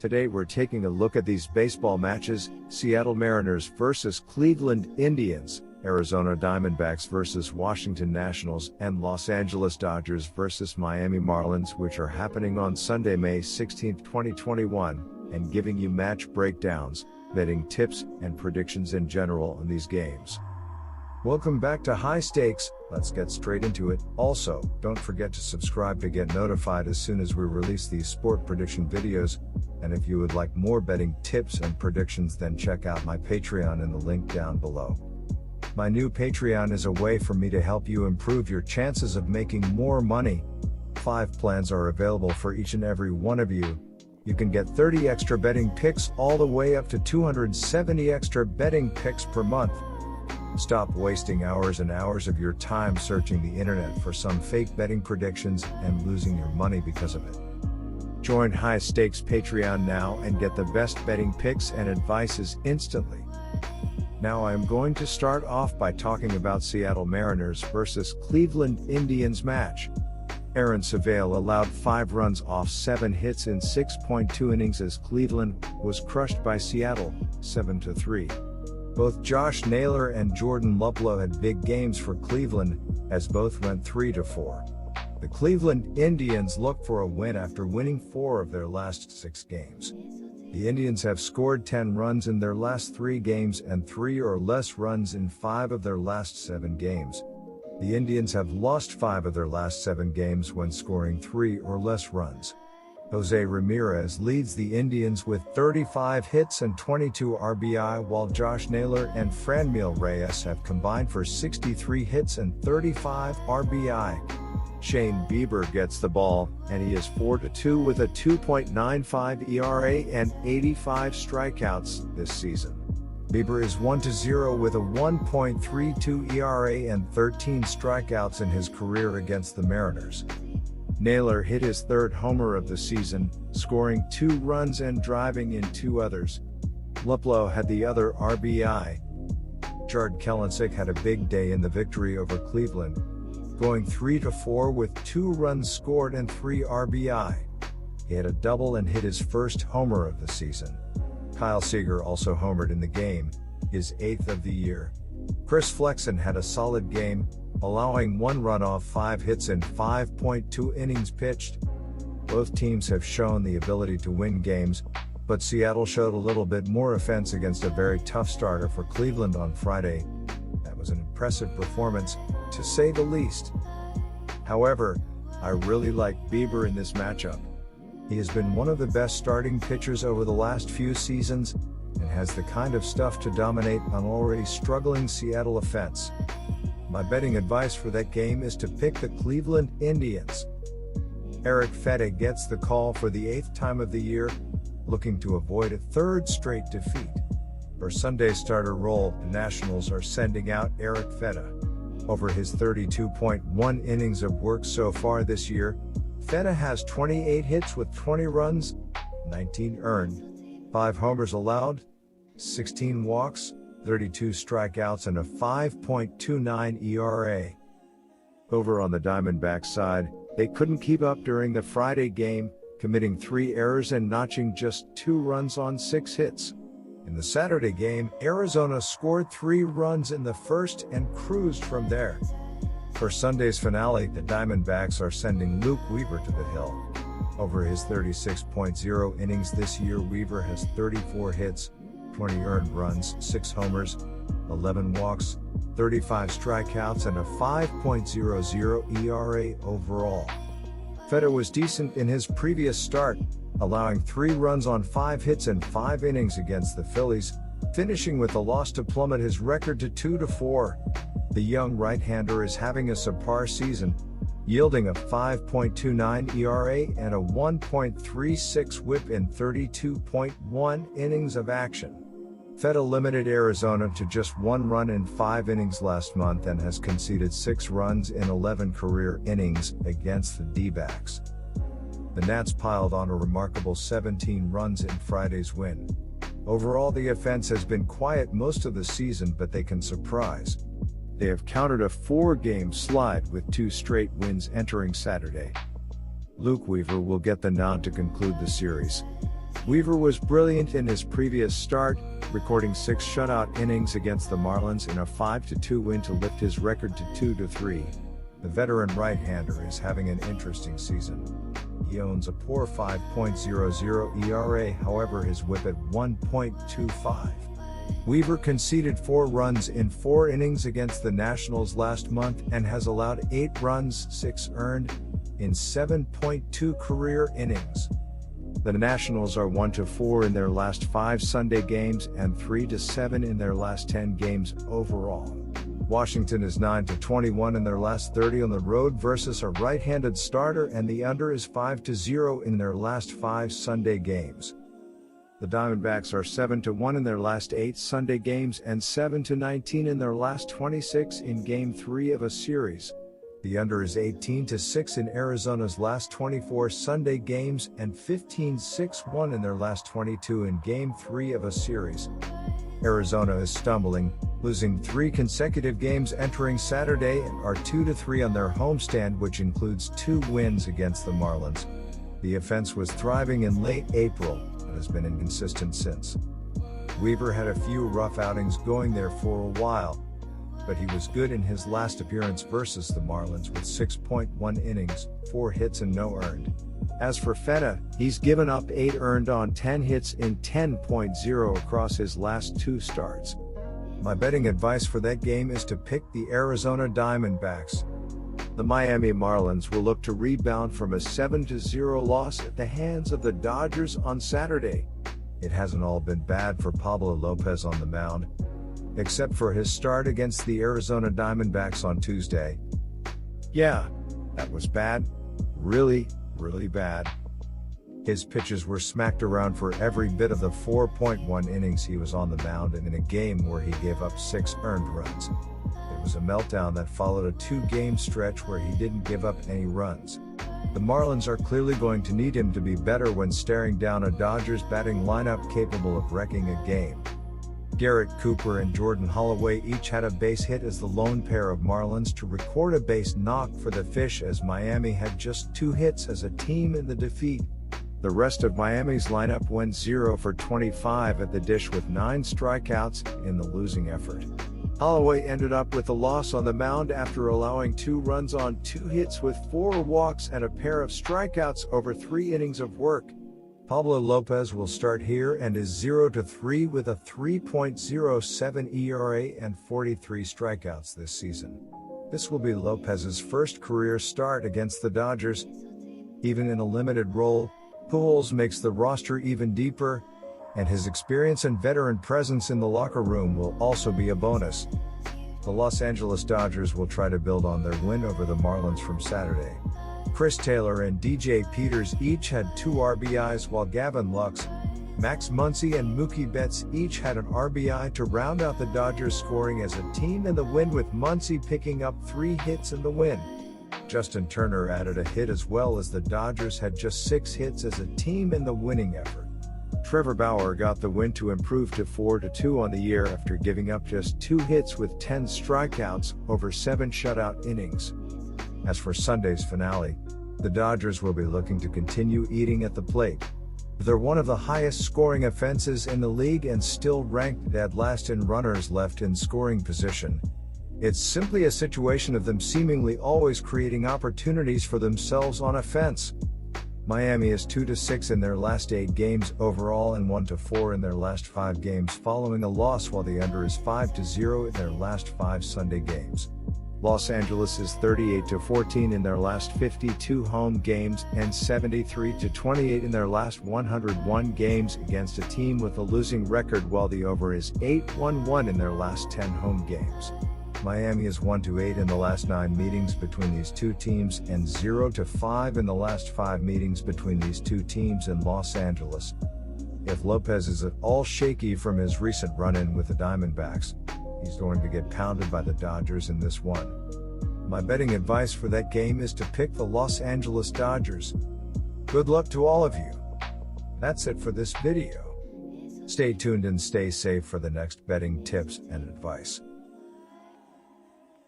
Today we're taking a look at these baseball matches: Seattle Mariners versus Cleveland Indians, Arizona Diamondbacks versus Washington Nationals, and Los Angeles Dodgers versus Miami Marlins, which are happening on Sunday, May 16, 2021, and giving you match breakdowns, betting tips, and predictions in general on these games. Welcome back to High Stakes. Let's get straight into it. Also, don't forget to subscribe to get notified as soon as we release these sport prediction videos. And if you would like more betting tips and predictions, then check out my Patreon in the link down below. My new Patreon is a way for me to help you improve your chances of making more money. 5 plans are available for each and every one of you. You can get 30 extra betting picks all the way up to 270 extra betting picks per month. Stop wasting hours and hours of your time searching the internet for some fake betting predictions and losing your money because of it. Join High Stakes Patreon now and get the best betting picks and advices instantly. Now I am going to start off by talking about Seattle Mariners versus Cleveland Indians match. Aaron Savale allowed 5 runs off 7 hits in 6.2 innings as Cleveland was crushed by Seattle, 7-3. Both Josh Naylor and Jordan Luplow had big games for Cleveland, as both went 3-4. The Cleveland Indians look for a win after winning 4 of their last 6 games. The Indians have scored 10 runs in their last 3 games and 3 or less runs in 5 of their last 7 games. The Indians have lost 5 of their last 7 games when scoring 3 or less runs. Jose Ramirez leads the Indians with 35 hits and 22 RBI, while Josh Naylor and Franmil Reyes have combined for 63 hits and 35 RBI. Shane Bieber gets the ball, and he is 4-2 with a 2.95 ERA and 85 strikeouts this season. Bieber is 1-0 with a 1.32 ERA and 13 strikeouts in his career against the Mariners. Naylor hit his 3rd homer of the season, scoring 2 runs and driving in 2 others. Luplow had the other RBI. Jarred Kelenic had a big day in the victory over Cleveland, going 3-4 with 2 runs scored and 3 RBI. He had a double and hit his 1st homer of the season. Kyle Seager also homered in the game, his 8th of the year. Chris Flexen had a solid game, allowing 1 run off 5 hits in 5.2 innings pitched. Both teams have shown the ability to win games, but Seattle showed a little bit more offense against a very tough starter for Cleveland on Friday. That was an impressive performance, to say the least. However, I really like Bieber in this matchup. He has been one of the best starting pitchers over the last few seasons, and has the kind of stuff to dominate an already struggling Seattle offense. My betting advice for that game is to pick the Cleveland Indians. Eric Feta gets the call for the 8th time of the year, looking to avoid a 3rd straight defeat. For Sunday's starter role, the Nationals are sending out Eric Feta. Over his 32.1 innings of work so far this year, Feta has 28 hits with 20 runs, 19 earned, 5 homers allowed, 16 walks, 32 strikeouts, and a 5.29 ERA. Over on the Diamondbacks side, they couldn't keep up during the Friday game, committing 3 errors and notching just 2 runs on 6 hits. In the Saturday game, Arizona scored 3 runs in the 1st and cruised from there. For Sunday's finale, the Diamondbacks are sending Luke Weaver to the hill. Over his 36.0 innings this year, Weaver has 34 hits, 20 earned runs, 6 homers, 11 walks, 35 strikeouts, and a 5.00 ERA overall. Feta was decent in his previous start, allowing 3 runs on 5 hits in 5 innings against the Phillies, finishing with a loss to plummet his record to 2-4. The young right-hander is having a subpar season, yielding a 5.29 ERA and a 1.36 WHIP in 32.1 innings of action. Feta limited Arizona to just 1 run in 5 innings last month and has conceded 6 runs in 11 career innings against the D-backs. The Nats piled on a remarkable 17 runs in Friday's win. Overall, the offense has been quiet most of the season, but they can surprise. They have countered a 4-game slide with 2 straight wins entering Saturday. Luke Weaver will get the nod to conclude the series. Weaver was brilliant in his previous start, recording 6 shutout innings against the Marlins in a 5-2 win to lift his record to 2-3. The veteran right-hander is having an interesting season. He owns a poor 5.00 ERA, however his whip at 1.25. Weaver conceded 4 runs in 4 innings against the Nationals last month and has allowed 8 runs, 6 earned, in 7.2 career innings. The Nationals are 1-4 in their last 5 Sunday games and 3-7 in their last 10 games overall. Washington is 9-21 in their last 30 on the road versus a right-handed starter, and the under is 5-0 in their last 5 Sunday games. The Diamondbacks are 7-1 in their last 8 Sunday games and 7-19 in their last 26 in Game 3 of a series. The under is 18-6 in Arizona's last 24 Sunday games and 15-6-1 in their last 22 in Game 3 of a series. Arizona is stumbling, losing 3 consecutive games entering Saturday and are 2-3 on their homestand, which includes 2 wins against the Marlins. The offense was thriving in late April, but has been inconsistent since. Weaver had a few rough outings going there for a while, but he was good in his last appearance versus the Marlins with 6.1 innings, 4 hits and no earned. As for Feta, he's given up 8 earned on 10 hits in 10.0 across his last 2 starts. My betting advice for that game is to pick the Arizona Diamondbacks. The Miami Marlins will look to rebound from a 7-0 loss at the hands of the Dodgers on Saturday. It hasn't all been bad for Pablo Lopez on the mound, except for his start against the Arizona Diamondbacks on Tuesday. Yeah, that was bad. Really bad. His pitches were smacked around for every bit of the 4.1 innings he was on the mound, and in a game where he gave up 6 earned runs. It was a meltdown that followed a 2-game stretch where he didn't give up any runs. The Marlins are clearly going to need him to be better when staring down a Dodgers batting lineup capable of wrecking a game. Garrett Cooper and Jordan Holloway each had a base hit as the lone pair of Marlins to record a base knock for the Fish, as Miami had just 2 hits as a team in the defeat. The rest of Miami's lineup went 0 for 25 at the dish with 9 strikeouts in the losing effort. Holloway ended up with a loss on the mound after allowing 2 runs on 2 hits with 4 walks and a pair of strikeouts over 3 innings of work. Pablo Lopez will start here and is 0-3 with a 3.07 ERA and 43 strikeouts this season. This will be Lopez's first career start against the Dodgers. Even in a limited role, Pujols makes the roster even deeper, and his experience and veteran presence in the locker room will also be a bonus. The Los Angeles Dodgers will try to build on their win over the Marlins from Saturday. Chris Taylor and DJ Peters each had 2 RBIs, while Gavin Lux, Max Muncy and Mookie Betts each had an RBI to round out the Dodgers scoring as a team in the win, with Muncy picking up 3 hits in the win. Justin Turner added a hit as well, as the Dodgers had just 6 hits as a team in the winning effort. Trevor Bauer got the win to improve to 4-2 on the year after giving up just 2 hits with 10 strikeouts over 7 shutout innings. As for Sunday's finale, the Dodgers will be looking to continue eating at the plate. They're one of the highest scoring offenses in the league and still ranked dead last in runners left in scoring position. It's simply a situation of them seemingly always creating opportunities for themselves on offense. Miami is 2-6 in their last 8 games overall and 1-4 in their last 5 games following a loss, while the under is 5-0 in their last 5 Sunday games. Los Angeles is 38-14 in their last 52 home games and 73-28 in their last 101 games against a team with a losing record, while the over is 8-1 in their last 10 home games. Miami is 1-8 in the last 9 meetings between these 2 teams and 0-5 in the last 5 meetings between these 2 teams in Los Angeles. If Lopez is at all shaky from his recent run-in with the Diamondbacks, he's going to get pounded by the Dodgers in this one. My betting advice for that game is to pick the Los Angeles Dodgers. Good luck to all of you. That's it for this video. Stay tuned and stay safe for the next betting tips and advice.